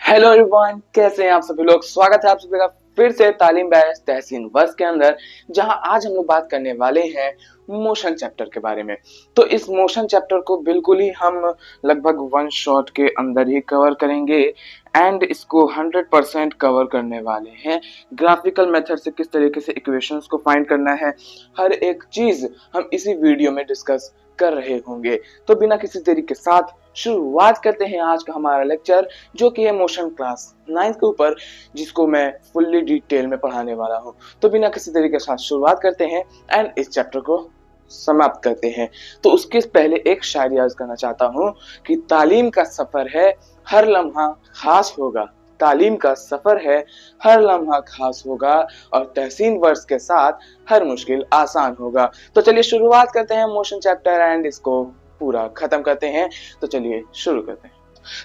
Hello everyone, कैसे हैं आप सभी लोग। स्वागत है आप सभी का फिर से तालीम बैच तहसीन वर्ष के अंदर, जहां आज हम लोग बात करने वाले हैं मोशन चैप्टर के बारे में। तो इस मोशन चैप्टर को बिल्कुल ही हम लगभग वन शॉट के अंदर ही कवर करेंगे एंड इसको 100% कवर करने वाले हैं। ग्राफिकल मेथड से किस तरीके से इक्वेशंस को फाइंड करना है, हर एक चीज हम इसी वीडियो में डिस्कस कर रहे होंगे। तो बिना किसी देरी के साथ शुरुआत करते हैं आज का हमारा लेक्चर, जो कि है मोशन क्लास 9 के ऊपर, जिसको मैं फुल्ली डिटेल में पढ़ाने वाला हूं। तो बिना किसी तरीके के साथ शुरुआत करते हैं एंड इस चैप्टर को समाप्त करते हैं। तो उसके पहले एक शायरी अर्ज करना चाहता हूं कि तालीम का सफर है, हर लम्हा खास होगा। तालीम का सफर है, हर लम्हा खास होगा, और तहसीन वर्ष के साथ हर मुश्किल आसान होगा। तो चलिए शुरुआत करते हैं मोशन चैप्टर एंड इसको पूरा खत्म करते हैं। तो चलिए शुरू करते हैं।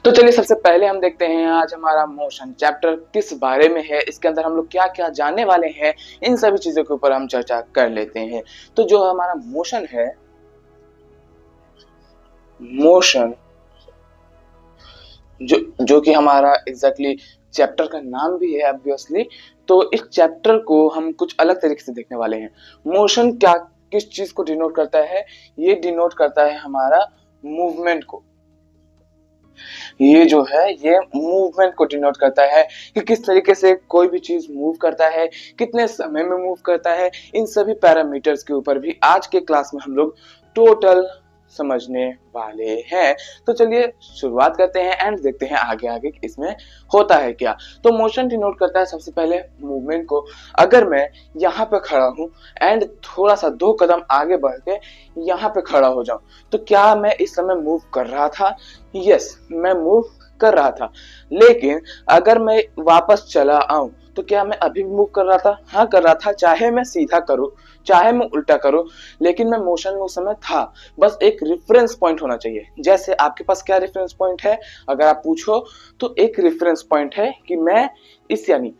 तो चलिए सबसे पहले हम देखते हैं आज हमारा मोशन चैप्टर किस बारे में है, इसके अंदर हम लोग क्या क्या जानने वाले हैं, इन सभी चीजों के ऊपर हम चर्चा कर लेते हैं। तो जो हमारा मोशन है, मोशन जो कि हमारा एग्जैक्टली चैप्टर का नाम भी है ऑब्वियसली। तो इस चैप्टर को हम कुछ अलग तरीके से देखने वाले हैं। मोशन क्या किस चीज को डिनोट करता है, ये डिनोट करता है हमारा मूवमेंट को। ये जो है ये मूवमेंट को डिनोट करता है कि किस तरीके से कोई भी चीज मूव करता है, कितने समय में मूव करता है। इन सभी पैरामीटर्स के ऊपर भी आज के क्लास में हम लोग टोटल समझने वाले हैं। तो चलिए शुरुआत करते हैं एंड देखते हैं आगे आगे इसमें होता है क्या। तो मोशन डिनोट करता है सबसे पहले मूवमेंट को। अगर मैं यहाँ पे खड़ा हूँ एंड थोड़ा सा 2 कदम आगे बढ़ के यहाँ पे खड़ा हो जाऊं, तो क्या मैं इस समय मूव कर रहा था? यस, मैं मूव कर रहा था। लेकिन अगर मैं वापस चला आऊं तो क्या मैं अभी मूव कर रहा था? हाँ कर रहा था, चाहे मैं सीधा करूं चाहे मैं उल्टा करूं, लेकिन मैं मोशन में उस समय था। बस एक रेफरेंस पॉइंट होना चाहिए। जैसे आपके पास क्या रेफरेंस पॉइंट है अगर आप पूछो, तो एक रेफरेंस पॉइंट है कि मैं इस यानी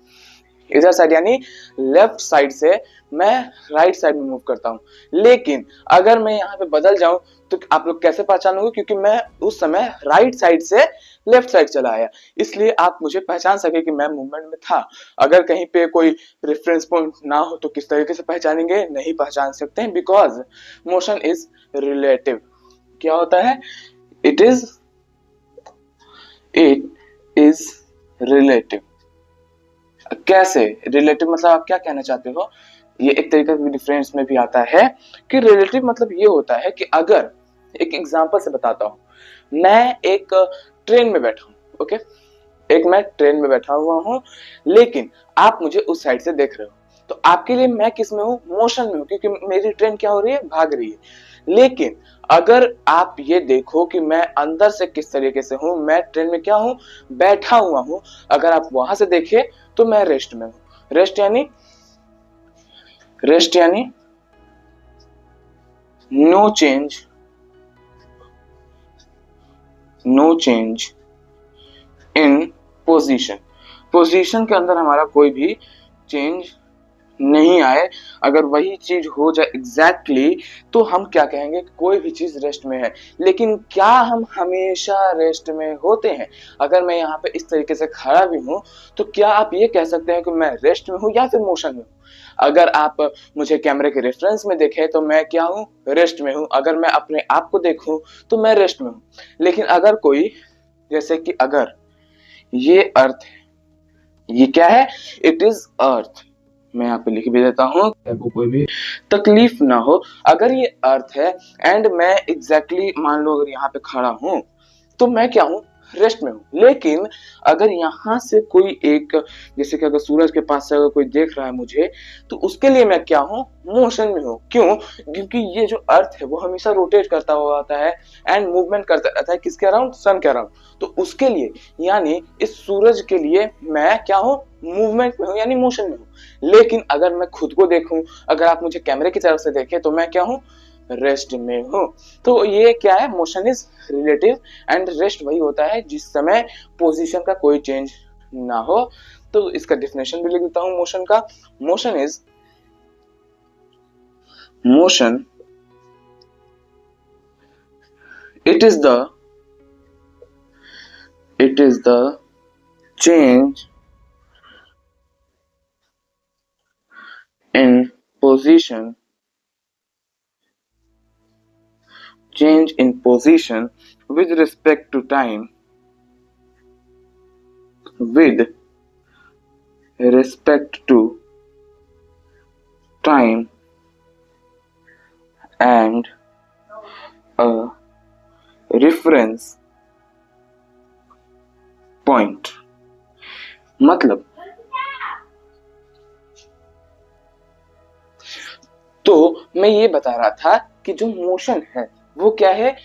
इधर साइड यानी लेफ्ट साइड से मैं राइट साइड में मूव करता हूँ। लेकिन अगर मैं यहाँ पे बदल जाऊं तो आप लोग कैसे पहचानोगे? क्योंकि मैं उस समय राइट साइड से लेफ्ट साइड चला आया, इसलिए आप मुझे पहचान सके कि मैं मूवमेंट में था। अगर कहीं पे कोई रेफरेंस पॉइंट ना हो तो किस तरीके से पहचानेंगे? नहीं पहचान सकते हैं, बिकॉज मोशन इज रिलेटिव। क्या होता है? It is relative. कैसे रिलेटिव? मतलब आप क्या कहना चाहते हो? ये एक तरीके का डिफरेंस में भी आता है कि रिलेटिव मतलब ये होता है कि अगर एक एग्जांपल से बताता हूं, मैं एक ट्रेन में बैठा हूं, ओके, एक मैं ट्रेन में बैठा हुआ हूं, लेकिन आप मुझे उस साइड से देख रहे हो, तो आपके लिए मैं किस में हूं? मोशन में हूं, क्योंकि मेरी ट्रेन क्या हो रही है? भाग रही है। लेकिन अगर आप ये देखो कि मैं अंदर से किस तरीके से हूं, मैं ट्रेन में क्या हूं? बैठा हुआ हूं। अगर आप वहां से देखे तो मैं रेस्ट में हूं। रेस्ट यानी no change, no change in position. Position के अंदर हमारा कोई भी चेंज नहीं आए। अगर वही चीज हो जाए एग्जैक्टली तो हम क्या कहेंगे? कोई भी चीज रेस्ट में है। लेकिन क्या हम हमेशा रेस्ट में होते हैं? अगर मैं यहाँ पे इस तरीके से खड़ा भी हूं तो क्या आप ये कह सकते हैं कि मैं रेस्ट में हूं या फिर मोशन में हूं? अगर आप मुझे कैमरे के रेफरेंस में देखें तो मैं क्या हूं? रेस्ट में हूं। अगर मैं अपने आप को देखूं तो मैं रेस्ट में हूं। लेकिन अगर कोई, जैसे कि अगर ये अर्थ है, ये क्या है? It is earth. मैं यहाँ पे लिख भी देता हूँ, आपको कोई भी तकलीफ ना हो। अगर ये अर्थ है एंड मैं एग्जैक्टली मान लो अगर यहाँ पे खड़ा हूं तो मैं क्या हूं? रेस्ट में हूं। लेकिन अगर यहाँ से कोई एक, जैसे कि अगर सूरज के पास से अगर कोई देख रहा है मुझे, तो उसके लिए मैं क्या हूं? मोशन में हूं। क्यों? क्योंकि ये जो अर्थ है वो हमेशा रोटेट करता हुआ आता है एंड मूवमेंट करता रहता है। किसके अराउंड? सन के अराउंड। तो उसके लिए यानी इस सूरज के लिए मैं क्या हूं? मूवमेंट में हूं यानी मोशन में हूं। लेकिन अगर मैं खुद को देखूं, अगर आप मुझे कैमरे की तरफ से देखें, तो मैं क्या हूं? रेस्ट में हूं। तो ये क्या है? Motion is relative and rest वही होता है जिस समय पोजीशन का कोई चेंज ना हो। तो इसका डेफिनेशन भी लिख देता हूं मोशन का। Motion is motion it is the change in position, change in position with respect to time, with respect to time and a reference point. मतलब तो मैं ये बता रहा था कि जो मोशन है वो क्या है,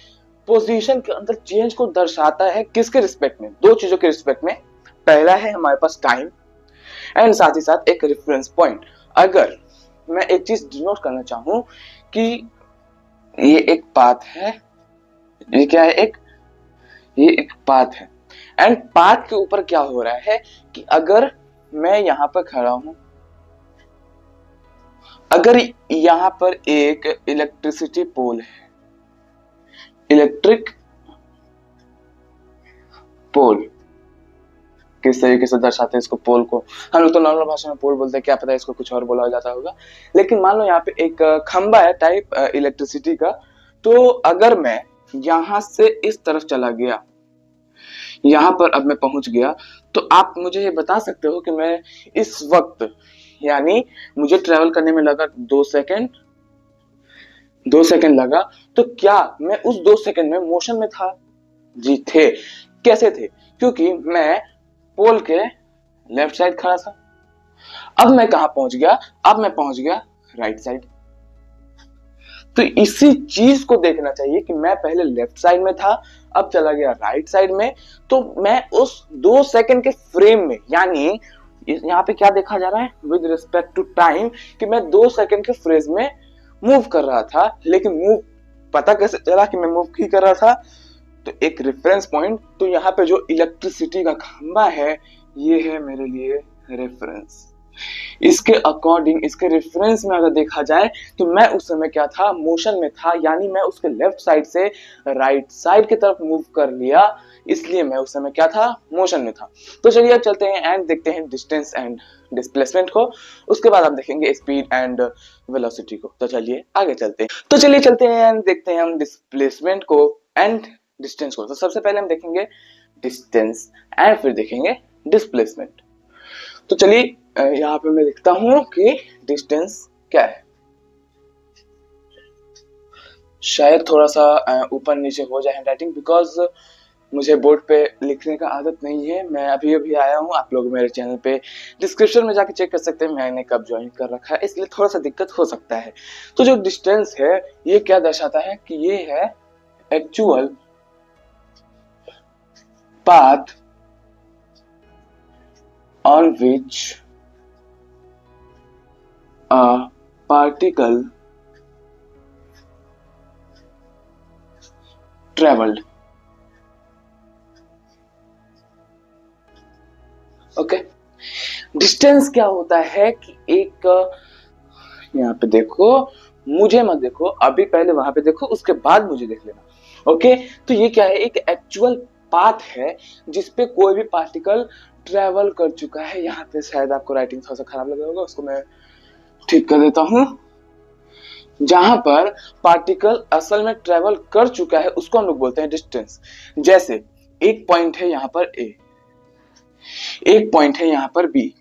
पोजीशन के अंदर चेंज को दर्शाता है। किसके रिस्पेक्ट में? दो चीजों के रिस्पेक्ट में। पहला है हमारे पास टाइम एंड साथ ही साथ एक रेफरेंस पॉइंट। अगर मैं एक चीज डिनोट करना चाहूं कि ये एक पाथ है, ये क्या है, ये एक पाथ है एंड पाथ के ऊपर क्या हो रहा है कि अगर मैं यहां पर खड़ा हूं, अगर यहां पर एक इलेक्ट्रिसिटी पोल है, इलेक्ट्रिक पोल, किस तरीके से दर्शाते हैं इसको पोल को? हम लोग तो नॉर्मल भाषा में पोल बोलते हैं, क्या पता है इसको कुछ और बोला जाता होगा। लेकिन मान लो यहाँ पे एक खंबा है टाइप इलेक्ट्रिसिटी का, तो अगर मैं यहां से इस तरफ चला गया, यहां पर अब मैं पहुंच गया, तो आप मुझे ये बता सकते हो कि मैं इस वक्त, यानी मुझे ट्रेवल करने में लगा 2 सेकंड, 2 सेकंड लगा, तो क्या मैं उस 2 सेकंड में मोशन में था? जी थे। कैसे थे? क्योंकि मैं पोल के लेफ्ट साइड खड़ा था। अब मैं कहां पहुंच गया? अब मैं पहुंच गया राइट साइड। तो इसी चीज को देखना चाहिए कि मैं पहले लेफ्ट साइड में था, अब चला गया राइट साइड में। तो मैं उस 2 सेकंड के फ्रेम में, यानी यहाँ पे क्या देखा जा रहा है, विद रिस्पेक्ट टू टाइम, कि मैं 2 सेकंड के फ्रेज में मूव कर रहा था। लेकिन मूव पता कैसे चला कि मैं मूव ही कर रहा था? तो एक रेफरेंस पॉइंट, तो यहाँ पे जो इलेक्ट्रिसिटी का खंबा है, ये है मेरे लिए रेफरेंस। इसके अकॉर्डिंग, इसके रेफरेंस में अगर देखा जाए तो मैं उस समय क्या था, मोशन में था, यानी मैं उसके लेफ्ट साइड से राइट साइड की तरफ मूव कर लिया, इसलिए मैं उस समय क्या था, मोशन में था। तो चलिए अब चलते हैं एंड देखते हैं डिस्टेंस एंड डिस्प्लेसमेंट को, उसके बाद हम देखेंगे स्पीड एंड वेलोसिटी को। तो चलिए आगे चलते हैं। तो चलिए चलते हैं एंड देखते हैं हम डिस्प्लेसमेंट को एंड डिस्टेंस को। तो सबसे पहले हम देखेंगे डिस्टेंस एंड फिर देखेंगे डिस्प्लेसमेंट। तो चलिए यहाँ पे मैं लिखता हूं कि डिस्टेंस क्या है। शायद थोड़ा सा ऊपर नीचे हो जाए हैंडराइटिंग, बिकॉज मुझे बोर्ड पे लिखने का आदत नहीं है। मैं अभी अभी आया हूँ, आप लोग मेरे चैनल पे डिस्क्रिप्शन में जाके चेक कर सकते हैं मैंने कब ज्वाइन कर रखा है, इसलिए थोड़ा सा दिक्कत हो सकता है। तो जो डिस्टेंस है ये क्या दर्शाता है कि ये है actual path on which a particle traveled. Okay, distance क्या होता है कि एक, यहाँ पे देखो, मुझे मत देखो अभी, पहले वहां पे देखो, उसके बाद मुझे देख लेना। ओके, तो ये क्या है, एक एक्चुअल पाथ है जिसपे कोई भी पार्टिकल ट्रेवल कर चुका है। यहाँ पे शायद आपको राइटिंग थोड़ा सा खराब लग रहा होगा, उसको मैं ठीक कर देता हूं। जहां पर पार्टिकल असल में ट्रेवल कर चुका है उसको हम लोग बोलते हैं डिस्टेंस। जैसे एक पॉइंट है यहां पर ए, एक पॉइंट है यहां पर बी।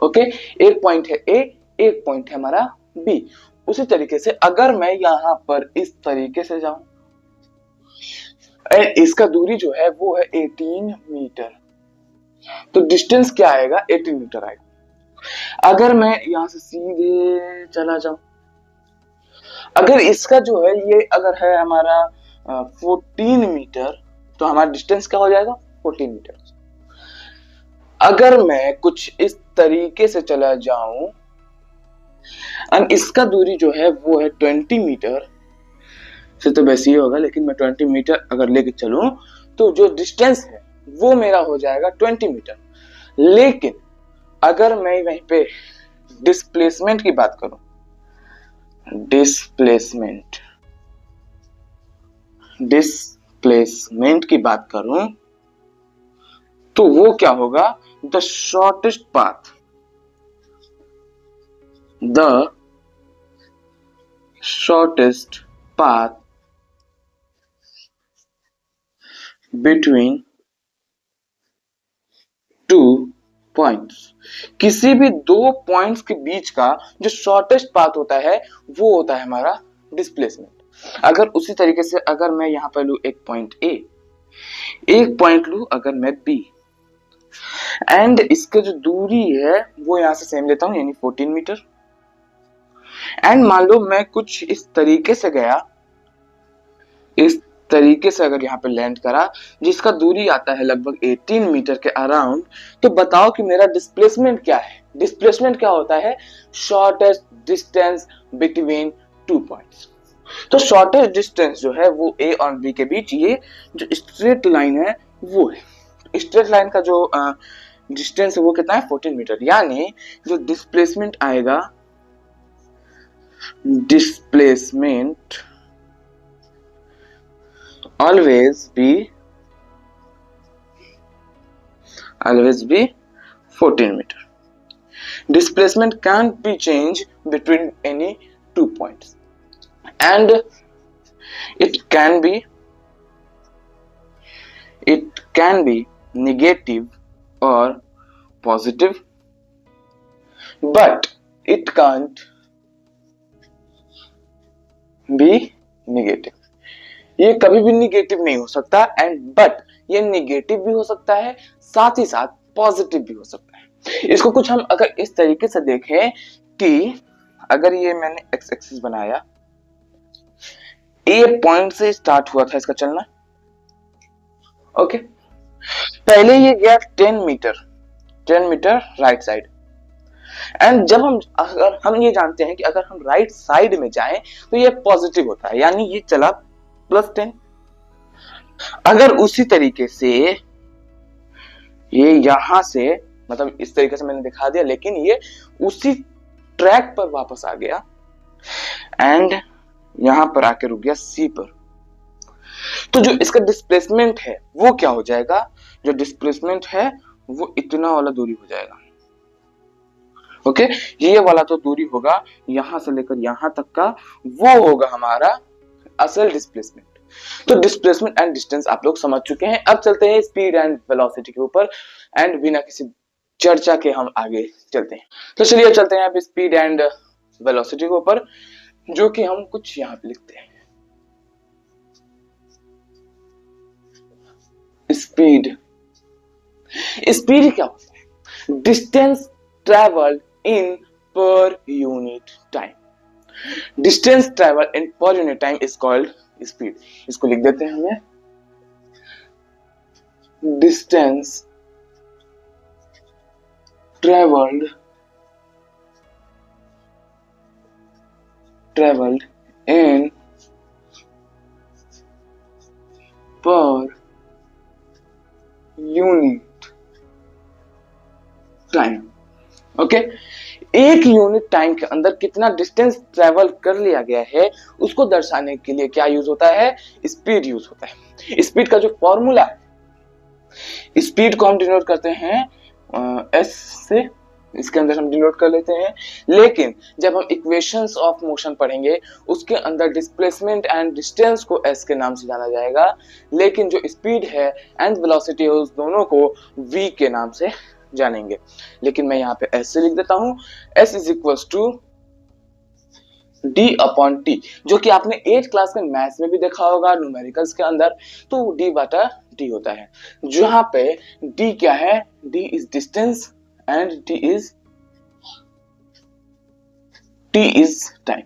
ओके, एक पॉइंट है ए, एक पॉइंट है हमारा बी। उसी तरीके से अगर मैं यहां पर इस तरीके से जाऊं, इसका दूरी जो है वो है 18 मीटर, तो डिस्टेंस क्या आएगा, 18 मीटर आएगा। अगर मैं यहां से सीधे चला जाऊं, अगर इसका जो है ये अगर है हमारा 14 मीटर, तो हमारा डिस्टेंस क्या हो जाएगा, 14 मीटर। अगर मैं कुछ इस तरीके से चला जाऊं और इसका दूरी जो है वो है 20 मीटर, से तो वैसे ही होगा, लेकिन मैं 20 मीटर अगर लेके चलूं तो जो डिस्टेंस है वो मेरा हो जाएगा 20 मीटर। लेकिन अगर मैं वहीं पे डिस्प्लेसमेंट की बात करूं, डिस्प्लेसमेंट की बात करूं, तो वो क्या होगा, the shortest path, the shortest path between two points. किसी भी दो पॉइंट्स के बीच का जो शॉर्टेस्ट पाथ होता है वो होता है हमारा डिस्प्लेसमेंट। अगर उसी तरीके से अगर मैं यहां पर लू एक पॉइंट ए, एक पॉइंट लू अगर मैं बी, एंड इसके जो दूरी है वो यहां से सेम लेता हूं यानी 14 मीटर, एंड मान लो मैं कुछ इस तरीके से गया, इस तरीके से अगर यहाँ पे लैंड करा जिसका दूरी आता है लगभग 18 मीटर के अराउंड, तो बताओ कि मेरा डिस्प्लेसमेंट क्या है। डिस्प्लेसमेंट क्या होता है, shortest distance between two points. तो शॉर्टेस्ट डिस्टेंस जो है वो ए और बी के बीच, ये जो स्ट्रेट लाइन है वो है। स्ट्रेट लाइन का जो डिस्टेंस है वो कितना है, 14 मीटर। यानी जो डिस्प्लेसमेंट आएगा, displacement always be 14 meter. Displacement can't be changed between any two points, and it can be negative or positive, but it can't be negative. ये कभी भी निगेटिव नहीं हो सकता, एंड बट ये निगेटिव भी हो सकता है, साथ ही साथ पॉजिटिव भी हो सकता है। इसको कुछ हम अगर इस तरीके से देखें कि अगर ये मैंने एक्स एक्सिस बनाया, ए पॉइंट से स्टार्ट हुआ था इसका चलना, ओके, पहले ये गया 10 मीटर राइट साइड, एंड जब अगर हम ये जानते हैं कि अगर हम राइट साइड में जाएं तो ये पॉजिटिव होता है, यानी ये चला +10। अगर उसी तरीके से ये यहां से, मतलब इस तरीके से मैंने दिखा दिया, लेकिन ये उसी ट्रैक पर वापस आ गया एंड यहां पर आके रुक गया सी पर, तो जो इसका डिस्प्लेसमेंट है वो क्या हो जाएगा, जो डिस्प्लेसमेंट है वो इतना वाला दूरी हो जाएगा। ओके, ये वाला तो दूरी होगा यहां से लेकर यहां तक का, वो होगा हमारा असल डिस्प्लेसमेंट। तो डिस्प्लेसमेंट एंड डिस्टेंस आप लोग समझ चुके हैं। अब चलते हैं स्पीड एंड वेलोसिटी के ऊपर, एंड बिना किसी चर्चा के हम आगे चलते हैं। तो चलिए चलते हैं अब स्पीड एंड वेलोसिटी के ऊपर, जो कि हम कुछ यहां पे लिखते हैं। स्पीड, स्पीड क्या होता है, distance travelled in per unit time. Distance travel in per unit time is called speed. इसको लिख देते हैं हमें, distance travelled in per unit time. Okay, एक यूनिट टाइम के अंदर कितना डिस्टेंस ट्रेवल कर लिया गया है उसको दर्शाने के लिए क्या यूज होता है, स्पीड यूज होता है। स्पीड का जो फॉर्मूला है, स्पीड को हम डिनोट करते हैं एस से, इसके अंदर हम डिनोट कर लेते हैं, लेकिन जब हम इक्वेशंस ऑफ मोशन पढ़ेंगे उसके अंदर डिस्प्लेसमेंट एंड डिस्टेंस को एस के नाम से जाना जाएगा, लेकिन जो स्पीड है एंड वेलोसिटी है उस दोनों को वी के नाम से जानेंगे। लेकिन मैं यहाँ पे एस से लिख देता हूं, S is equals to D upon T, जो कि आपने 8th क्लास में मैथ्स में भी देखा होगा न्यूमेरिकल्स के अंदर, तो डी बटा टी होता है, जहां पे डी क्या है, D is distance and T is time.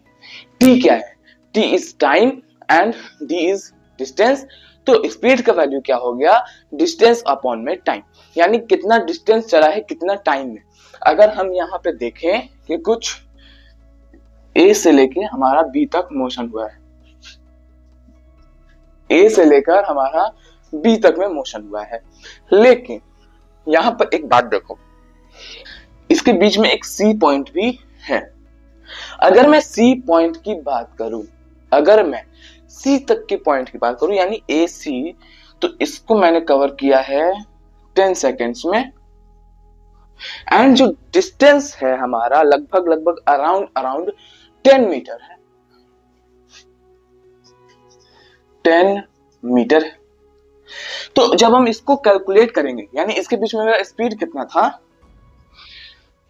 T क्या है, T is time and D is distance. तो स्पीड का वैल्यू क्या हो गया, डिस्टेंस अपॉन में टाइम, यानी कितना डिस्टेंस चला है कितना टाइम में। अगर हम यहाँ पे देखें कि कुछ ए से लेके हमारा बी तक मोशन हुआ है, ए से लेकर हमारा बी तक में मोशन हुआ है, लेकिन यहां पर एक बात देखो, इसके बीच में एक सी पॉइंट भी है। अगर मैं सी पॉइंट की बात करूं, अगर मैं सी तक के पॉइंट की बात करूं यानी ए सी, तो इसको मैंने कवर किया है 10 सेकेंड्स में। एंड जो डिस्टेंस है हमारा लगभग अराउंड 10 मीटर है, 10 मीटर है। तो जब हम इसको कैलकुलेट करेंगे, यानी इसके बीच में मेरा स्पीड कितना था,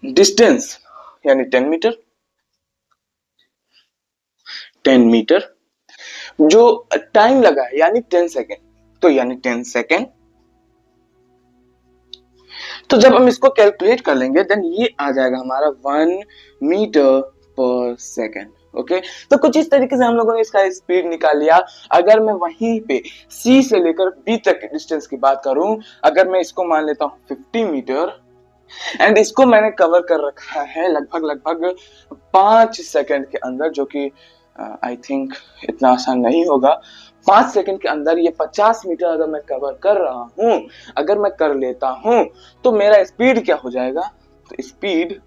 डिस्टेंस यानी 10 मीटर, 10 मीटर, जो टाइम लगा है यानी 10 सेकेंड, तो यानी 10 सेकेंड। तो जब हम इसको कैलकुलेट कर लेंगे देन ये आ जाएगा हमारा 1 मीटर पर सेकेंड। ओके, तो कुछ इस तरीके से हम लोगों ने इसका स्पीड निकाल लिया। अगर मैं वहीं पे C से लेकर B तक के डिस्टेंस की बात करूं, अगर मैं इसको मान लेता हूं 50 मीटर, एंड इसको मैंने कवर कर रखा है लगभग 5 सेकंड के अंदर, जो कि आई थिंक इतना आसान नहीं होगा। 5 सेकंड के अंदर ये 50 मीटर अगर मैं कवर कर रहा हूं, अगर मैं कर लेता हूं, तो मेरा स्पीड क्या हो जाएगा, तो स्पीड,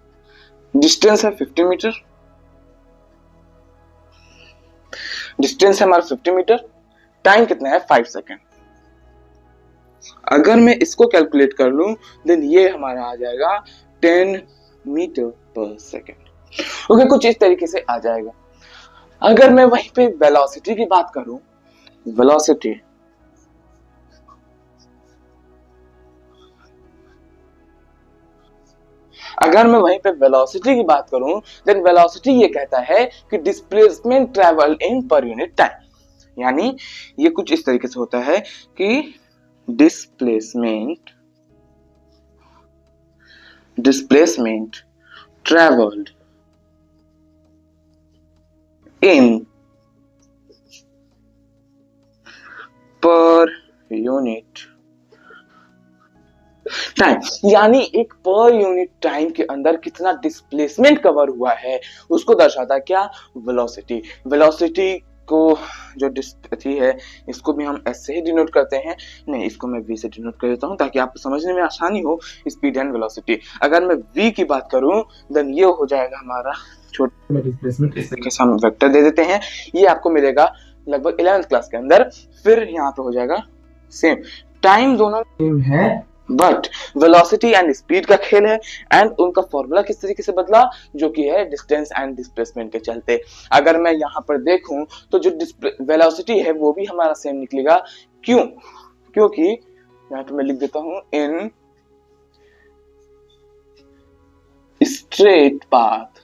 डिस्टेंस है 50 मीटर, डिस्टेंस है हमारा 50 मीटर, टाइम कितना है 5 सेकंड। अगर मैं इसको कैलकुलेट कर लूं देन ये हमारा आ जाएगा 10 मीटर पर सेकंड। ओके, कुछ इस तरीके से आ जाएगा। अगर मैं वहीं पे वेलोसिटी की बात करूं, वेलोसिटी, अगर मैं वहीं पे वेलोसिटी की बात करूं देन वेलोसिटी ये कहता है कि displacement travel in per unit time. यानी ये कुछ इस तरीके से होता है कि displacement travelled in per unit time, यानी एक पर यूनिट टाइम के अंदर कितना डिस्प्लेसमेंट कवर हुआ है उसको दर्शाता है क्या, वेलोसिटी। वेलोसिटी को जो थी है इसको भी हम एस से ही डिनोट करते हैं, नहीं इसको मैं वी से डिनोट कर देता हूं ताकि आपको समझने में आसानी हो, स्पीड एंड वेलोसिटी। अगर मैं वी की बात करूं देन ये हो जाएगा हमारा छोटा डिस्प्लेसमेंट, इस तरीके से हम वेक्टर दे देते हैं, ये आपको मिलेगा लगभग 11th क्लास के अंदर। फिर यहाँ पे हो जाएगा सेम, टाइम दोनों सेम है बट वेलोसिटी एंड स्पीड का खेल है, एंड उनका फॉर्मूला किस तरीके से बदला, जो कि है डिस्टेंस एंड डिस्प्लेसमेंट के चलते। अगर मैं यहाँ पर देखूं तो जो वेलोसिटी है वो भी हमारा सेम निकलेगा, क्यों, क्योंकि यहाँ पे मैं लिख देता हूं इन स्ट्रेट पाथ,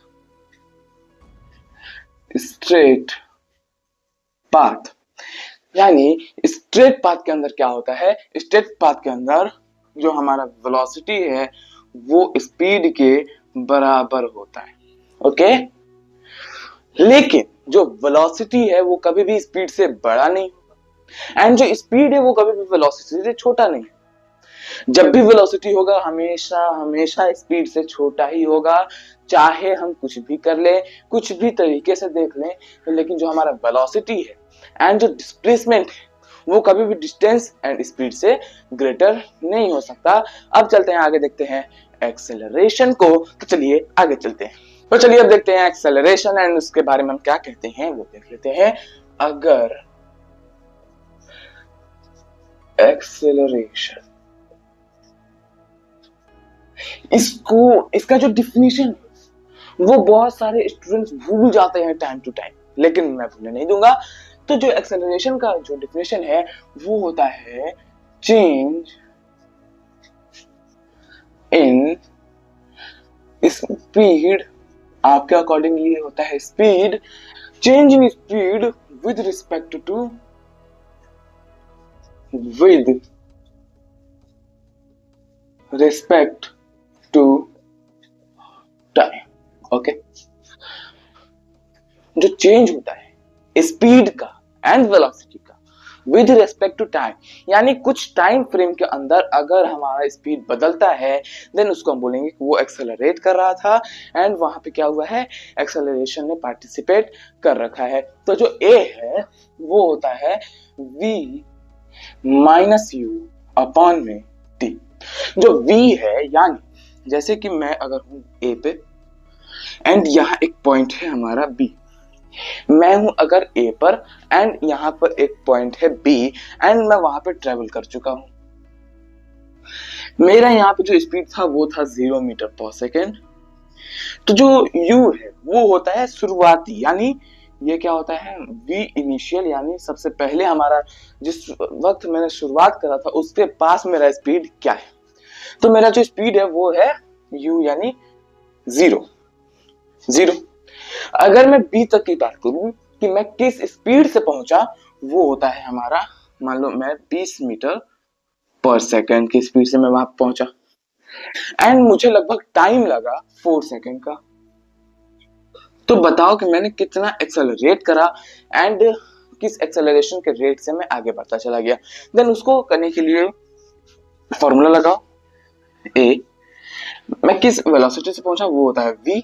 यानी स्ट्रेट पाथ के अंदर क्या होता है, स्ट्रेट पाथ के अंदर जो हमारा वेलोसिटी है वो स्पीड के बराबर होता है। ओके, लेकिन जो वेलोसिटी है वो कभी भी स्पीड से बड़ा नहीं होगा, एंड जो स्पीड है वो कभी भी वेलोसिटी से छोटा नहीं। जब भी वेलोसिटी होगा हमेशा स्पीड से छोटा ही होगा, चाहे हम कुछ भी कर ले, कुछ भी तरीके से देख लें, लेकिन जो हमारा वेलोसिटी है एंड जो डिस्प्लेसमेंट वो कभी भी डिस्टेंस एंड स्पीड से ग्रेटर नहीं हो सकता। अब चलते हैं आगे, देखते हैं एक्सेलरेशन को। तो चलिए आगे चलते हैं, तो चलिए अब देखते हैं एक्सेलरेशन एंड उसके बारे में हम क्या कहते हैं वो देख लेते हैं। अगर एक्सेलरेशन, इसका जो डिफिनीशन वो बहुत सारे स्टूडेंट्स भूल जाते हैं टाइम टू टाइम, लेकिन मैं भूलने नहीं दूंगा। तो जो एक्सेलरेशन का जो डिफिनेशन है वो होता है चेंज इन स्पीड, आपके अकॉर्डिंगली होता है speed, change in speed with respect to time. Okay, जो चेंज होता है स्पीड का एंड वेलोसिटी का विद रिस्पेक्ट टू टाइम, यानी कुछ टाइम फ्रेम के अंदर अगर हमारा स्पीड बदलता है देन उसको हम बोलेंगे कि वो एक्सेलरेट कर रहा था, एंड वहां पे क्या हुआ है, एक्सेलरेशन ने पार्टिसिपेट कर रखा है। तो जो ए है वो होता है v माइनस यू अपॉन में टी। जो v है यानी जैसे कि मैं अगर हूं ए पे एंड यहाँ एक पॉइंट है हमारा बी, मैं हूं अगर ए पर एंड यहां पर एक पॉइंट है बी एंड मैं वहां पे ट्रेवल कर चुका हूं, मेरा यहाँ पे जो स्पीड था वो था 0 मीटर पर सेकेंड। तो जो u है वो होता है शुरुआती, यानी ये क्या होता है v इनिशियल, यानी सबसे पहले हमारा जिस वक्त मैंने शुरुआत करा था उसके पास मेरा स्पीड क्या है। तो मेरा जो स्पीड है वो है u यानी 0। अगर मैं b तक की बात करूं कि मैं किस स्पीड से पहुंचा, वो होता है हमारा, मान लो मैं 20 मीटर पर सेकेंड की स्पीड से मैं वहां पहुंचा एंड मुझे लगभग टाइम लगा 4 सेकेंड का। तो बताओ कि मैंने कितना एक्सेलरेट करा एंड किस एक्सेलरेशन के रेट से मैं आगे बढ़ता चला गया। देन उसको करने के लिए फॉर्मूला लगाओ, ए मैं किस वेलोसिटी से पहुंचा वो होता है v,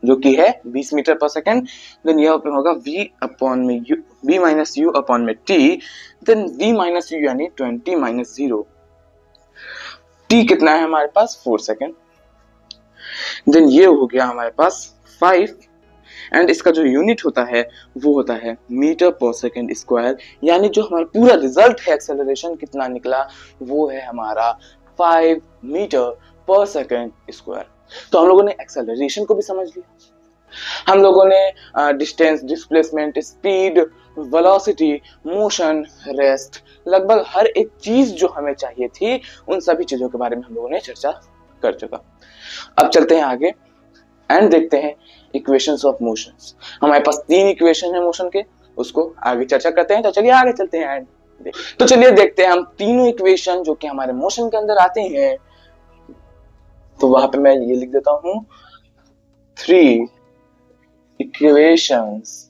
जो कि है 20 मीटर पर सेकेंड। देन ये होगा v अपॉन में u, v minus u upon में t। Then v minus u यानी 20 माइनस 0, t कितना है हमारे पास 4 सेकेंड। देन ये हो गया हमारे पास 5 एंड इसका जो यूनिट होता है वो होता है मीटर पर सेकेंड स्क्वायर, यानी जो हमारा पूरा रिजल्ट है एक्सेलरेशन कितना निकला वो है हमारा 5 मीटर पर सेकेंड स्क्वायर। तो हम लोगों ने एक्सेलरेशन को भी समझ लिया, हम लोगों ने distance, displacement, speed, velocity, motion, rest, लगभग हर एक चीज जो हमें चाहिए थी उन सभी चीजों के बारे में हम लोगों ने चर्चा कर चुका। अब चलते हैं आगे एंड देखते हैं इक्वेशंस ऑफ मोशंस। हमारे पास 3 इक्वेशन है मोशन के, उसको आगे चर्चा करते हैं। तो चलिए आगे चलते हैं एंड तो चलिए देखते हैं हम तीनों इक्वेशन जो कि हमारे मोशन के अंदर आते हैं। तो वहां पे मैं ये लिख देता हूं 3 इक्वेशंस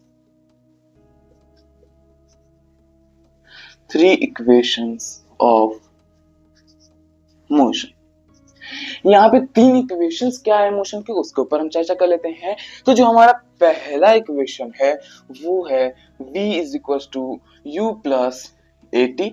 ऑफ मोशन। यहाँ पे 3 इक्वेशंस क्या है मोशन के, उसके ऊपर हम चर्चा कर लेते हैं। तो जो हमारा पहला इक्वेशन है वो है v is equal to U plus AT,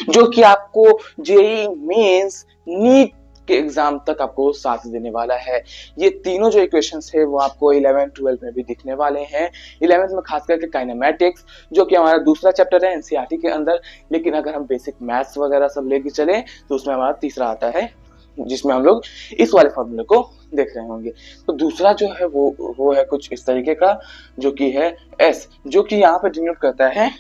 जो कि आपको जेईई मेंस, नीट के एग्जाम तक आपको साथ देने वाला है। ये तीनों जो इक्वेशंस है वो आपको 11th 12th में भी दिखने वाले हैं। 11th में खास करके काइनेमैटिक्स, जो कि हमारा दूसरा चैप्टर है एनसीईआरटी के अंदर, लेकिन अगर हम बेसिक मैथ्स वगैरह सब लेके चले तो उसमें हमारा तीसरा आता है, जिसमें हम लोग इस वाले फॉर्मूले को देख रहे होंगे। तो दूसरा जो है वो है कुछ इस तरीके का, जो कि है S, जो कि यहाँ पे डिनोट करता है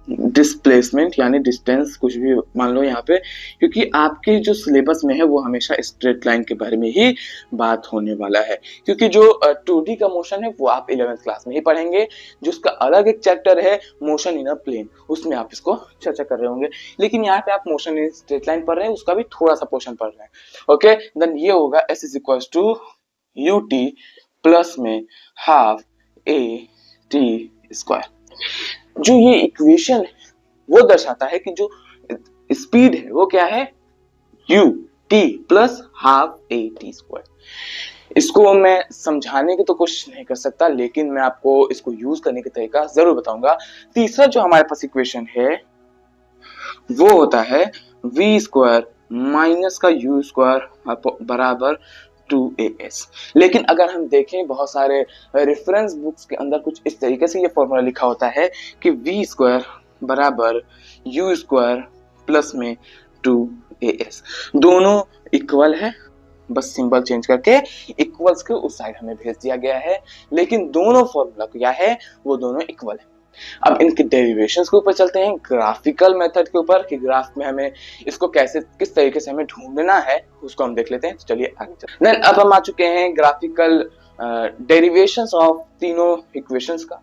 डिस्प्लेसमेंट यानी डिस्टेंस, कुछ भी मान लो यहाँ पे, क्योंकि आपके जो सिलेबस में है वो हमेशा स्ट्रेट लाइन के बारे में ही बात होने वाला है। क्योंकि जो 2D का मोशन है वो आप 11th क्लास में ही पढ़ेंगे, जो उसका अलग एक चैप्टर है मोशन इन अ प्लेन, उसमें आप इसको चर्चा कर रहे होंगे। लेकिन यहाँ पे आप मोशन इन स्ट्रेट लाइन पढ़ रहे हैं, उसका भी थोड़ा सा पोर्शन पढ़ रहे हैं। ओके, देन ये होगा S is equal to UT plus में हाफ AT स्क्वायर। जो ये इक्वेशन है वो दर्शाता है कि जो स्पीड है वो क्या है UT plus half AT square. इसको मैं समझाने की तो कोशिश नहीं कर सकता, लेकिन मैं आपको इसको यूज करने का तरीका जरूर बताऊंगा। तीसरा जो हमारे पास इक्वेशन है वो होता है V स्क्वायर माइनस का U स्क्वायर बराबर 2AS। लेकिन अगर हम देखें बहुत सारे रेफरेंस बुक्स के अंदर कुछ इस तरीके से ये फॉर्मूला लिखा होता है कि V स्क्वायर बराबर U स्क्वायर प्लस में 2AS। दोनों इक्वल है, बस सिंबल चेंज करके इक्वल्स के उस साइड हमें भेज दिया गया है, लेकिन दोनों फॉर्मूला क्या है वो दोनों इक्वल है। अब इनके डेरिवेशंस के ऊपर चलते हैं, ग्राफिकल मेथड के ऊपर, कि ग्राफ में हमें इसको कैसे किस तरीके से हमें ढूंढना है उसको हम देख लेते हैं। तो चलिए आगे चलते हैं। अब हम आ चुके हैं ग्राफिकल डेरिवेशंस ऑफ तीनों इक्वेशंस का।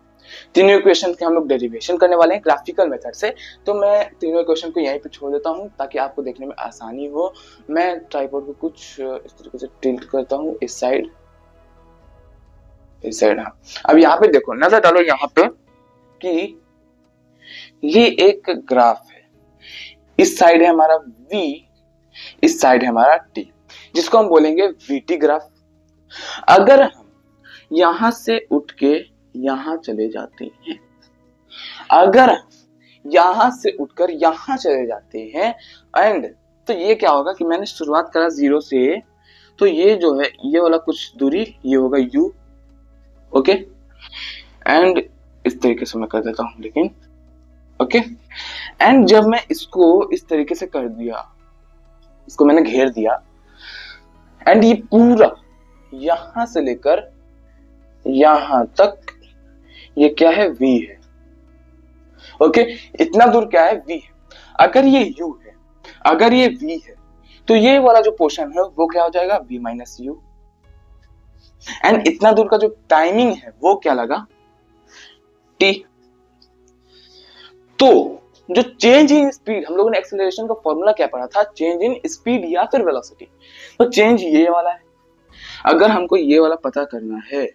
तीनों इक्वेशन के हम लोग डेरिवेशन करने वाले हैं ग्राफिकल मेथड से। तो मैं तीनों इक्वेशन को यहीं पे छोड़ देता हूं ताकि आपको देखने में आसानी हो। मैं ट्राइपॉड को कुछ इस तरीके से टिल्ट करता हूं, इस साइड। हाँ, अब यहाँ पे देखो, नजर डालो यहाँ पे कि ये एक ग्राफ है। इस साइड है हमारा V, इस साइड है हमारा T, जिसको हम बोलेंगे VT ग्राफ। अगर हम यहां से उठ के यहां चले जाते हैं, अगर हम यहां से उठकर यहां चले जाते हैं एंड, तो ये क्या होगा कि मैंने शुरुआत करा 0 से, तो ये जो है ये वाला कुछ दूरी ये होगा U। ओके, एंड इस तरीके से मैं कर देता हूं, लेकिन ओके। एंड जब मैं इसको इस तरीके से कर दिया इसको मैंने घेर दिया एंड ये पूरा यहां से लेकर यहां तक ये क्या है, v है। ओके, इतना दूर क्या है, v है। अगर ये u है, अगर ये v है, तो ये वाला जो पोर्शन है वो क्या हो जाएगा, v माइनस यू। एंड इतना दूर का जो टाइमिंग है वो क्या लगा, t। तो जो चेंज इन स्पीड, हम लोगों ने एक्सेलरेशन का फॉर्मूला क्या पढ़ा था, चेंज इन स्पीड या फिर वेलोसिटी। तो चेंज ये वाला है। अगर हमको ये वाला पता करना है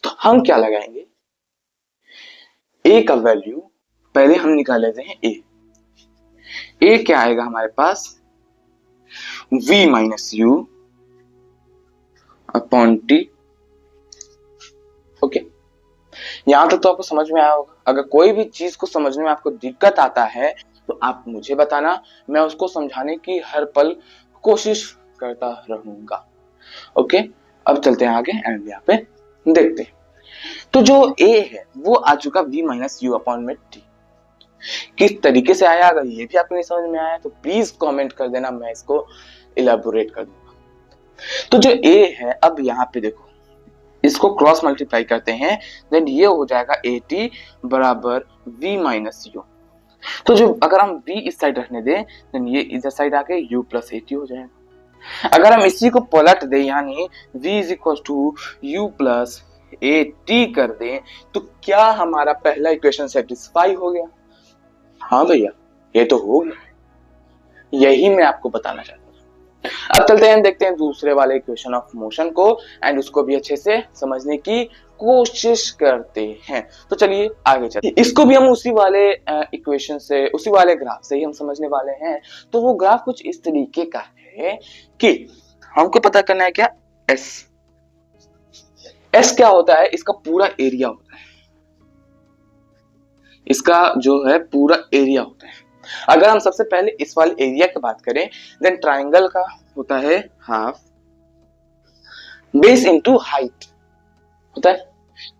तो हम क्या लगाएंगे, a का वैल्यू पहले हम निकाल लेते हैं। a क्या आएगा हमारे पास, v minus you upon T. Okay, यहां तक तो आपको समझ में आया होगा। अगर कोई भी चीज को समझने में आपको दिक्कत आता है तो आप मुझे बताना, मैं उसको समझाने की हर पल कोशिश करता रहूंगा। ओके, अब चलते हैं आगे एंड यहाँ पे देखते हैं। तो जो a है वो आ चुका v माइनस यू अपॉन में t। किस तरीके से आया, अगर ये भी आपको नहीं समझ में आया तो प्लीज कमेंट कर देना, मैं इसको इलेबोरेट कर दूंगा। तो जो a है, अब यहाँ पे देखो, इसको क्रॉस मल्टीप्लाई करते हैं, देन ये हो जाएगा at बराबर v माइनस यू। तो जो अगर हम v इस साइड रखने दें, देन ये इधर साइड आके u प्लस at हो जाएगा। अगर हम इसी को पलट दें, यानी v is equal to u plus at कर दें, तो क्या हमारा पहला इक्वेशन सेटिस्फाई हो गया? हाँ भैया, ये तो हो गया। यही मैं आपको बताना चाहता हूँ। अब चलते हैं, देखते हैं दूसरे वाले इक्वेशन ऑफ मोशन को एंड उसको भी अच्छे से समझने की कोशिश करते हैं। तो चलिए आगे चलते हैं। इसको भी हम उसी वाले इक्वेशन से, उसी वाले ग्राफ से ही हम समझने वाले हैं। तो वो ग्राफ कुछ इस तरीके का है कि हमको पता करना है क्या, एस क्या होता है, इसका पूरा एरिया होता है, इसका जो है पूरा एरिया होता है। अगर हम सबसे पहले इस वाले एरिया की बात करें, देन ट्राइंगल का होता है हाफ बेस इनटू हाइट होता है।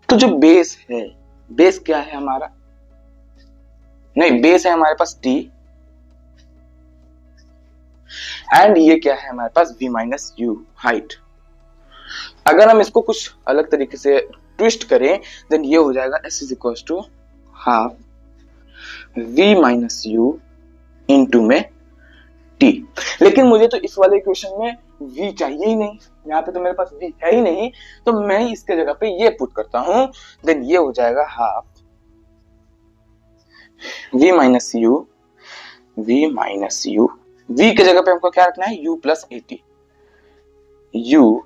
तो जो बेस है, बेस क्या है हमारा, नहीं बेस है हमारे पास t, एंड ये क्या है हमारे पास v माइनस यू हाइट। अगर हम इसको कुछ अलग तरीके से ट्विस्ट करें, देन ये हो जाएगा s is equal to half v minus U into में t। लेकिन मुझे तो इस वाले इक्वेशन में v चाहिए ही नहीं, यहाँ पे तो मेरे पास v है ही नहीं, तो मैं इसके जगह पे ये पुट करता हूं, देन ये हो जाएगा half v minus you, v minus you, v के जगह पे हमको क्या रखना है, u plus at, u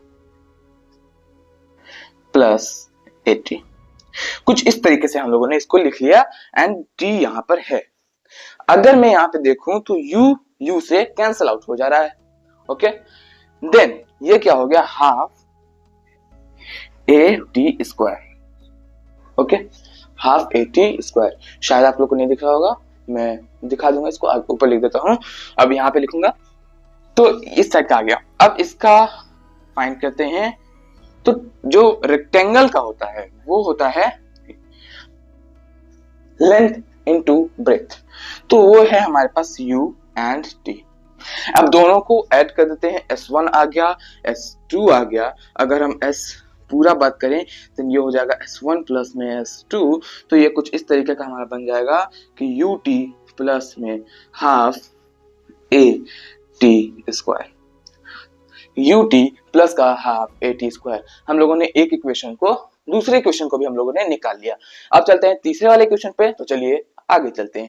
plus at। कुछ इस तरीके से हम लोगों ने इसको लिख लिया एंड t यहां पर है। अगर मैं यहां पे देखूं तो u से कैंसल आउट हो जा रहा है। ओके, देन ये क्या हो गया, half at square. Okay, half at square. शायद आप लोग को नहीं दिख रहा होगा, मैं दिखा दूंगा, इसको ऊपर लिख देता हूं। अब यहां पे लिखूंगा तो इस साइड का आ गया। अब इसका फाइंड करते हैं। तो जो रेक्टेंगल का होता है वो होता है लेंथ इनटू ब्रेथ, तो वो है हमारे पास u एंड t। अब दोनों को ऐड कर देते हैं, s1 आ गया, s2 आ गया। अगर हम s पूरा बात करें तो ये हो जाएगा s1 प्लस में s2, तो ये कुछ इस तरीके का हमारा बन जाएगा कि ut प्लस में half at square, ut plus का हाफ at स्क्वायर। हम लोगों ने एक इक्वेशन को, दूसरे इक्वेशन को भी हम लोगों ने निकाल लिया। अब चलते हैं तीसरे वाले इक्वेशन पे, तो चलिए आगे चलते हैं।